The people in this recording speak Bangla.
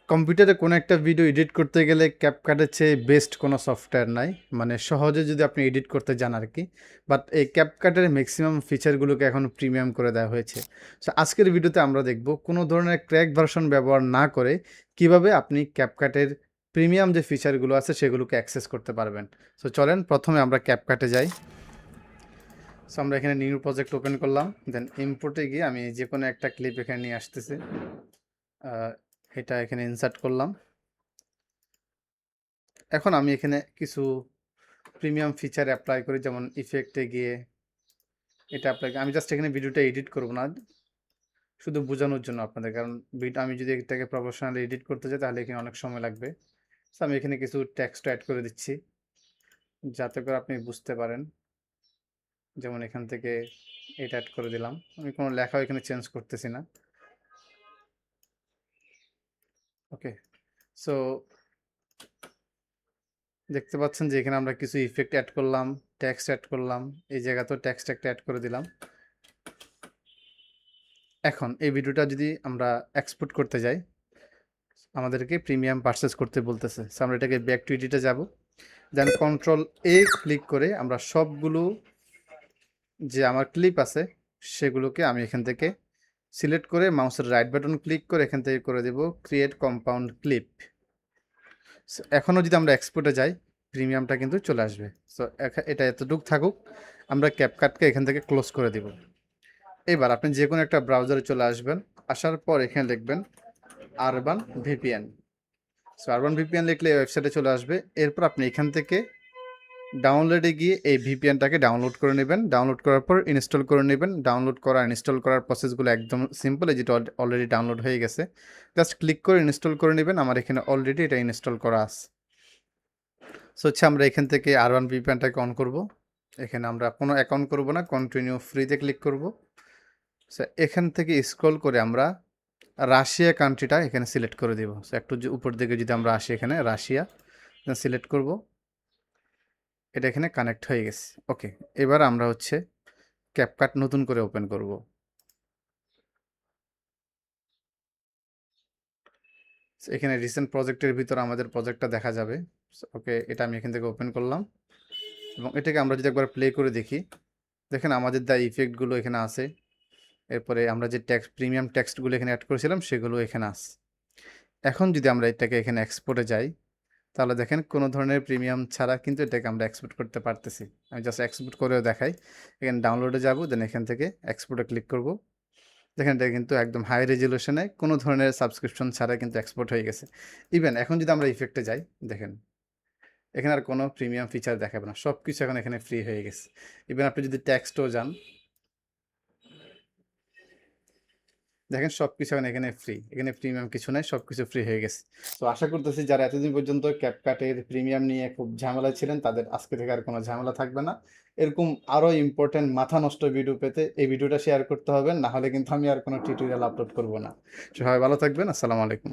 কম্পিউটারে কোনো একটা ভিডিও এডিট করতে গেলে ক্যাপকাটের চেয়ে বেস্ট কোনো সফটওয়্যার নাই। মানে সহজে যদি আপনি এডিট করতে যান আরকি। বাট এই ক্যাপকাটের ম্যাক্সিমাম ফিচারগুলোকে এখন প্রিমিয়াম করে দেওয়া হয়েছে। সো আজকের ভিডিওতে আমরা দেখব কোনো ধরনের ক্র্যাক ভার্সন ব্যবহার না করে কিভাবে আপনি ক্যাপকাটের প্রিমিয়াম যে ফিচারগুলো আছে সেগুলোকে অ্যাক্সেস করতে পারবেন। সো চলেন প্রথমে আমরা ক্যাপকাটে যাই। সো আমরা এখানে নিউ প্রজেক্ট ওপেন করলাম। দেন ইম্পোর্টে গিয়ে আমি যে কোনো একটা ক্লিপ এখানে নিয়ে আসতেছি। এটা এখানে ইনসার্ট করলাম। এখন আমি এখানে কিছু প্রিমিয়াম ফিচার অ্যাপ্লাই করি, যেমন ইফেক্টে গিয়ে এটা অ্যাপ্লাই। আমি জাস্ট এখানে ভিডিওটা এডিট করব না, শুধু বোঝানোর জন্য আপনাদের, কারণ আমি যদি এটাকে প্রফেশনালি এডিট করতে যাই তাহলে এখানে অনেক সময় লাগবে। সো আমি এখানে কিছু টেক্সট অ্যাড করে দিচ্ছি যাতে করে আপনি বুঝতে পারেন। যেমন এখান থেকে এটা অ্যাড করে দিলাম, আমি কোনো লেখাও এখানে চেঞ্জ করতেছি না। ওকে, সো দেখতে পাচ্ছেন যে এখানে আমরা কিছু ইফেক্ট অ্যাড করলাম, টেক্সট অ্যাড করলাম, এই জায়গাতেও টেক্সট একটা অ্যাড করে দিলাম। এখন এই ভিডিওটা যদি আমরা এক্সপোর্ট করতে যাই, আমাদেরকে প্রিমিয়াম পারচেস করতে বলতেছে। সো আমরা এটাকে ব্যাক টু এডিটে যাব, দেন কন্ট্রোল এ ক্লিক করে আমরা সবগুলো যে আমার ক্লিপ আছে সেগুলোকে আমি এখান থেকে সিলেক্ট করে মাউসের রাইট বাটন ক্লিক করে এখান থেকে করে দেব ক্রিয়েট কম্পাউন্ড ক্লিপ। এখনও যদি আমরা এক্সপোর্টে যাই প্রিমিয়ামটা কিন্তু চলে আসবে। সো এটা এতটুকু থাকুক, আমরা ক্যাপকাটকে এখান থেকে ক্লোজ করে দেব। এবার আপনি যে কোনো একটা ব্রাউজারে চলে আসবেন, আসার পর এখানে লিখবেন urban VPN. So urban VPN লিখলে ওয়েবসাইটে চলে আসবে। এরপর আপনি এখান থেকে ডাউনলোডে গিয়ে এই ভিপিএনটাকে ডাউনলোড করে নেবেন। ডাউনলোড করার পর ইনস্টল করে নেবেন। ডাউনলোড করা ইনস্টল করার প্রসেসগুলো একদম সিম্পল, যেটা অলরেডি ডাউনলোড হয়ে গেছে। জাস্ট ক্লিক করে ইনস্টল করে নেবেন। আমার এখানে অলরেডি এটা ইনস্টল করা আছে। সো হচ্ছে আমরা এখান থেকে আরবান ভিপিএনটাকে অন করব। এখানে আমরা কোনো অ্যাকাউন্ট করব না, কন্টিনিউ ফ্রিতে ক্লিক করব। সো এখান থেকে স্ক্রল করে আমরা রাশিয়া কান্ট্রিটা এখানে সিলেক্ট করে দেব। সো একটু উপর দিকে যদি আমরা আসি, এখানে রাশিয়া সিলেক্ট করব। এটা এখানে কানেক্ট হয়ে গেছে। ওকে, এবার আমরা হচ্ছে ক্যাপকাট নতুন করে ওপেন করব। এখানে রিসেন্ট প্রজেক্টের ভিতর আমাদের প্রজেক্টটা দেখা যাবে। ওকে, এটা আমি এখান থেকে ওপেন করলাম এবং এটাকে আমরা যদি একবার প্লে করে দেখি, দেখেন আমাদের দা ইফেক্টগুলো এখানে আছে। এরপরে আমরা যে প্রিমিয়াম টেক্সটগুলো এখানে অ্যাড করেছিলাম সেগুলো এখানে আছে। এখন যদি আমরা এটাকে এখানে এক্সপোর্টে যাই, তাহলে দেখেন কোনো ধরনের প্রিমিয়াম ছাড়া কিন্তু এটাকে আমরা এক্সপোর্ট করতে পারতেছি। আমি জাস্ট এক্সপোর্ট করেও দেখাই। এখানে ডাউনলোডে যাব, দেন এখান থেকে এক্সপোর্টে ক্লিক করব। দেখেন এটা কিন্তু একদম হাই রেজলিউশনে কোনো ধরনের সাবস্ক্রিপশন ছাড়া কিন্তু এক্সপোর্ট হয়ে গেছে। ইভেন এখন যদি আমরা ইফেক্টে যাই, দেখেন এখানে আর কোনো প্রিমিয়াম ফিচার দেখাবে না, সব কিছু এখন এখানে ফ্রি হয়ে গেছে। ইভেন আপনি যদি টেক্সটও যান, দেখেন সব কিছু এখন এখানে ফ্রি, এখানে প্রিমিয়াম কিছু নাই, সব কিছু ফ্রি হয়ে গেছে। তো আশা করতেছি যারা এতদিন পর্যন্ত ক্যাপকাটের প্রিমিয়াম নিয়ে খুব ঝামেলা ছিলেন তাদের আজকে থেকে আর কোনো ঝামেলা থাকবে না। এরকম আরও ইম্পর্টেন্ট মাথা নষ্ট ভিডিও পেতে এই ভিডিওটা শেয়ার করতে হবে, না হলে কিন্তু আমি আর কোনো টিউটোরিয়াল আপলোড করব না। সবাই ভালো থাকবেন, আসসালামু আলাইকুম।